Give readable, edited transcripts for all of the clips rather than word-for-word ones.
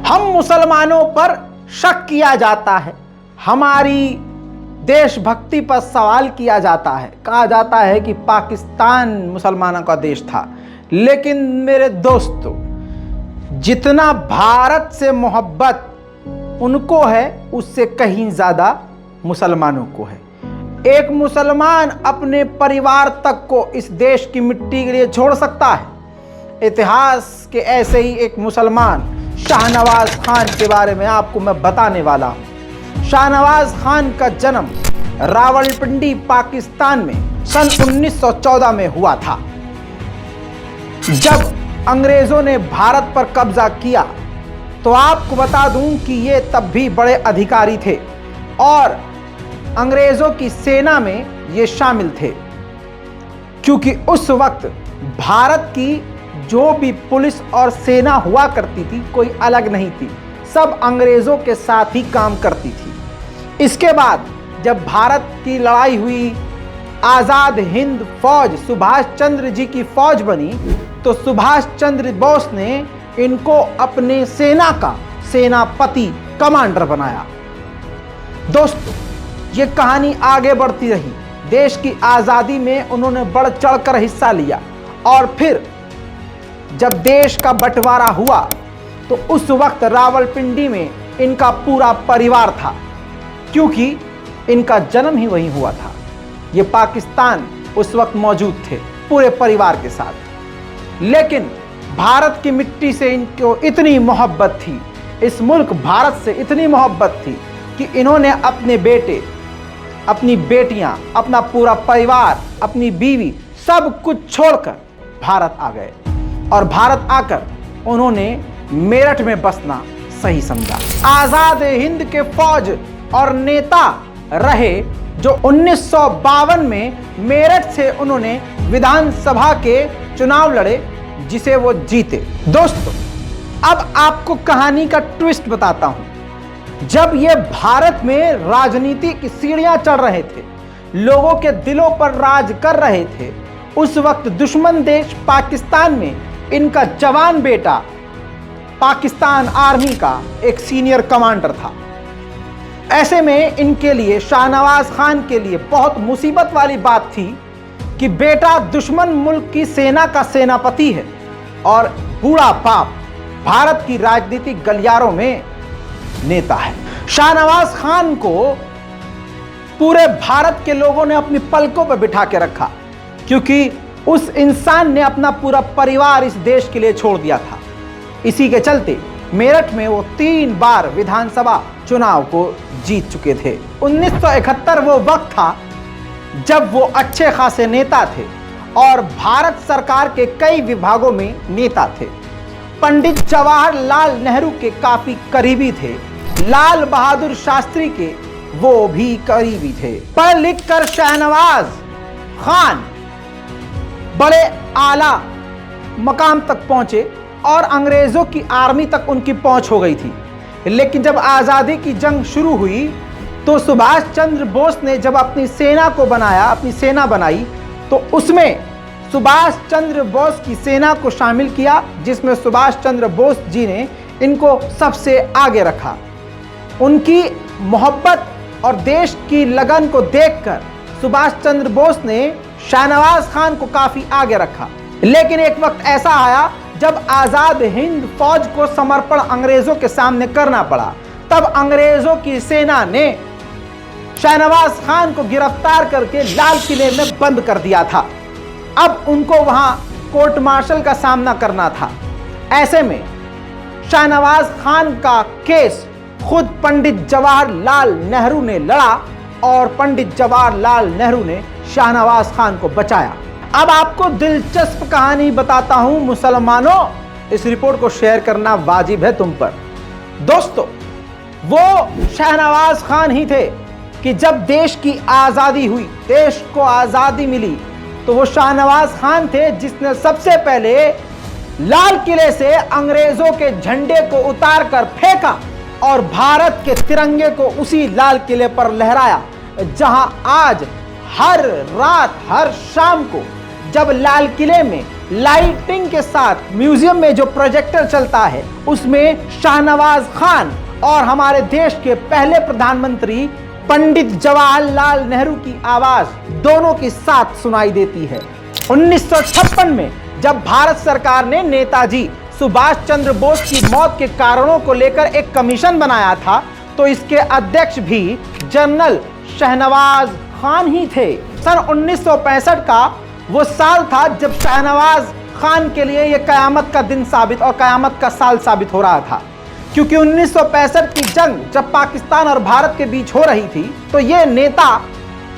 हम मुसलमानों पर शक किया जाता है, हमारी देशभक्ति पर सवाल किया जाता है। कहा जाता है कि पाकिस्तान मुसलमानों का देश था, लेकिन मेरे दोस्तों, जितना भारत से मोहब्बत उनको है उससे कहीं ज़्यादा मुसलमानों को है। एक मुसलमान अपने परिवार तक को इस देश की मिट्टी के लिए छोड़ सकता है। इतिहास के ऐसे ही एक मुसलमान शाहनवाज खान के बारे में आपको मैं बताने वाला हूँ। शाहनवाज खान का जन्म रावलपिंडी पाकिस्तान में सन 1914 में हुआ था। जब अंग्रेज़ों ने भारत पर कब्जा किया तो आपको बता दूं कि ये तब भी बड़े अधिकारी थे और अंग्रेज़ों की सेना में ये शामिल थे, क्योंकि उस वक्त भारत की जो भी पुलिस और सेना हुआ करती थी कोई अलग नहीं थी, सब अंग्रेज़ों के साथ ही काम करती थी। इसके बाद जब भारत की लड़ाई हुई, आज़ाद हिंद फौज सुभाष चंद्र जी की फौज बनी, तो सुभाष चंद्र बोस ने इनको अपने सेना का सेनापति कमांडर बनाया। दोस्तों, ये कहानी आगे बढ़ती रही। देश की आज़ादी में उन्होंने बढ़ चढ़कर हिस्सा लिया और फिर जब देश का बंटवारा हुआ तो उस वक्त रावलपिंडी में इनका पूरा परिवार था, क्योंकि इनका जन्म ही वहीं हुआ था। ये पाकिस्तान उस वक्त मौजूद थे पूरे परिवार के साथ। लेकिन भारत की मिट्टी से इनको इतनी मोहब्बत थी, इस मुल्क भारत से इतनी मोहब्बत थी कि इन्होंने अपने बेटे, अपनी बेटियां, अपना पूरा परिवार, अपनी बीवी, सब कुछ छोड़कर भारत आ गए और भारत आकर उन्होंने मेरठ में बसना सही समझा। आज़ाद हिंद के फौज और नेता रहे जो 1952 में मेरठ से उन्होंने विधानसभा के चुनाव लड़े, जिसे वो जीते। दोस्तों, अब आपको कहानी का ट्विस्ट बताता हूं। जब ये भारत में राजनीति की सीढ़ियां चढ़ रहे थे, लोगों के दिलों पर राज कर रहे थे, उस वक्त दुश्मन देश पाकिस्तान में इनका जवान बेटा पाकिस्तान आर्मी का एक सीनियर कमांडर था। ऐसे में इनके लिए, शाहनवाज खान के लिए बहुत मुसीबत वाली बात थी कि बेटा दुश्मन मुल्क की सेना का सेनापति है और बूढ़ा बाप भारत की राजनीतिक गलियारों में नेता है। शाहनवाज खान को पूरे भारत के लोगों ने अपनी पलकों पर बिठा के रखा, क्योंकि उस इंसान ने अपना पूरा परिवार इस देश के लिए छोड़ दिया था। इसी के चलते मेरठ में वो 3 बार विधानसभा चुनाव को जीत चुके थे। 1971 वो वक्त था जब वो अच्छे खासे नेता थे और भारत सरकार के कई विभागों में नेता थे। पंडित जवाहरलाल नेहरू के काफी करीबी थे, लाल बहादुर शास्त्री के वो भी करीबी थे। पढ़ लिख कर शाहनवाज खान बड़े आला मकाम तक पहुंचे और अंग्रेजों की आर्मी तक उनकी पहुंच हो गई थी। लेकिन जब आज़ादी की जंग शुरू हुई तो सुभाष चंद्र बोस ने जब अपनी सेना को बनाया, अपनी सेना बनाई, तो उसमें सुभाष चंद्र बोस की सेना को शामिल किया, जिसमें सुभाष चंद्र बोस जी ने इनको सबसे आगे रखा। उनकी मोहब्बत और देश की लगन को देखकर सुभाष चंद्र बोस ने शाहनवाज खान को काफी आगे रखा। लेकिन एक वक्त ऐसा आया जब आज़ाद हिंद फौज को समर्पण अंग्रेजों के सामने करना पड़ा। तब अंग्रेजों की सेना ने शाहनवाज खान को गिरफ्तार करके लाल किले में बंद कर दिया था। अब उनको वहां कोर्ट मार्शल का सामना करना था। ऐसे में शाहनवाज खान का केस खुद पंडित जवाहरलाल नेहरू ने लड़ा और पंडित जवाहरलाल नेहरू ने शाहनवाज खान को बचाया। अब आपको दिलचस्प कहानी बताता हूं मुसलमानों, इस रिपोर्ट को शेयर करना वाजिब है तुम पर। दोस्तों, वो शाहनवाज खान ही थे कि जब देश की आज़ादी हुई, देश को आज़ादी मिली, तो वो शाहनवाज खान थे जिसने सबसे पहले लाल किले से अंग्रेजों के झंडे को उतार कर फेंका और भारत के तिरंगे को उसी लाल किले पर लहराया, जहां आज हर रात, हर शाम को जब लाल किले में लाइटिंग के साथ म्यूजियम में जो प्रोजेक्टर चलता है उसमें शाहनवाज खान और हमारे देश के पहले प्रधानमंत्री पंडित जवाहरलाल नेहरू की आवाज दोनों की साथ सुनाई देती है। 1956 में जब भारत सरकार ने नेताजी सुभाष चंद्र बोस की मौत के कारणों को लेकर एक कमीशन बनाया था तो इसके अध्यक्ष भी जनरल शाहनवाज खान ही थे। सन 1965 का वो साल था जब शाहनवाज खान के लिए यह कयामत का दिन साबित और कयामत का साल साबित हो रहा था, क्योंकि 1965 की जंग जब पाकिस्तान और भारत के बीच हो रही थी तो ये नेता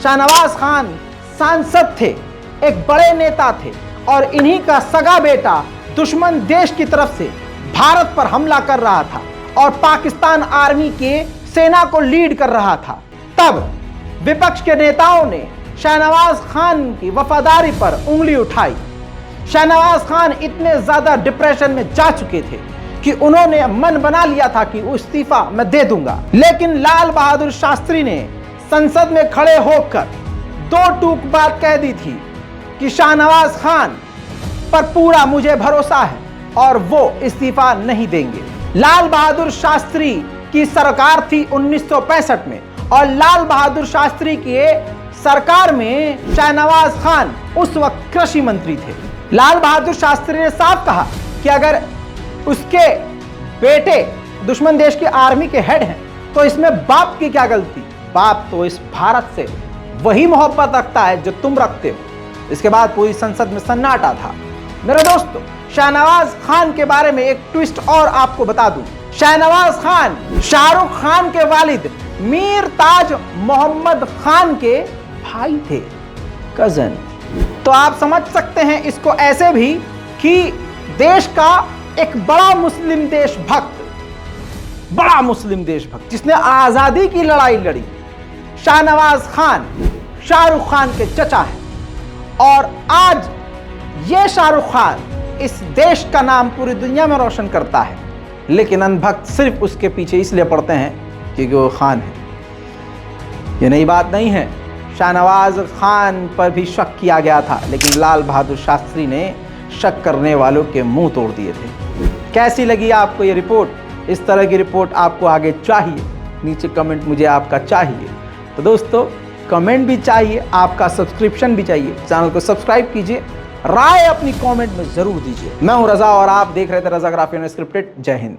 शाहनवाज खान सांसद थे, एक बड़े नेता थे और इन्हीं का सगा बेटा दुश्मन देश की तरफ से भारत पर हमला कर रहा था और पाकिस्तान आर्मी के सेना को लीड कर रहा था। तब विपक्ष के नेताओं ने शाहनवाज खान की वफादारी पर उंगली उठाई। शाहनवाज खान इतने ज्यादा डिप्रेशन में जा चुके थे कि उन्होंने मन बना लिया था कि इस्तीफा मैं दे दूंगा, लेकिन लाल बहादुर शास्त्री ने संसद में खड़े होकर दो टूक बात कह दी थी कि शाहनवाज खान पर पूरा मुझे भरोसा है और वो इस्तीफा नहीं देंगे। लाल बहादुर शास्त्री की सरकार थी 1965 में और लाल बहादुर शास्त्री की सरकार में शाहनवाज खान उस वक्त कृषि मंत्री थे। लाल बहादुर शास्त्री ने साफ कहा कि अगर उसके बेटे दुश्मन देश की आर्मी के हेड हैं तो इसमें बाप की क्या गलती, बाप तो इस भारत से वही मोहब्बत रखता है जो तुम रखते हो। इसके बाद पूरी संसद में सन्नाटा था। मेरे दोस्तों, शाहनवाज खान के बारे में एक ट्विस्ट और आपको बता दूं। शाहनवाज खान शाहरुख खान के वालिद मीर ताज मोहम्मद खान के भाई थे, कजन। तो आप समझ सकते हैं इसको ऐसे भी कि देश का एक बड़ा मुस्लिम देशभक्त जिसने आजादी की लड़ाई लड़ी, शाहनवाज खान शाहरुख खान के चचा हैं और आज ये शाहरुख खान इस देश का नाम पूरी दुनिया में रोशन करता है, लेकिन अंधभक्त सिर्फ उसके पीछे इसलिए पड़ते हैं क्योंकि वो खान है। ये नई बात नहीं है, शाहनवाज खान पर भी शक किया गया था, लेकिन लाल बहादुर शास्त्री ने शक करने वालों के मुंह तोड़ दिए थे। कैसी लगी आपको ये रिपोर्ट? इस तरह की रिपोर्ट आपको आगे चाहिए? नीचे कमेंट मुझे आपका चाहिए। तो दोस्तों, कमेंट भी चाहिए, आपका सब्सक्रिप्शन भी चाहिए। चैनल को सब्सक्राइब कीजिए, राय अपनी कमेंट में जरूर दीजिए। मैं हूं रजा और आप देख रहे थे रजाग्राफी अनस्क्रिप्टेड। जय हिंद।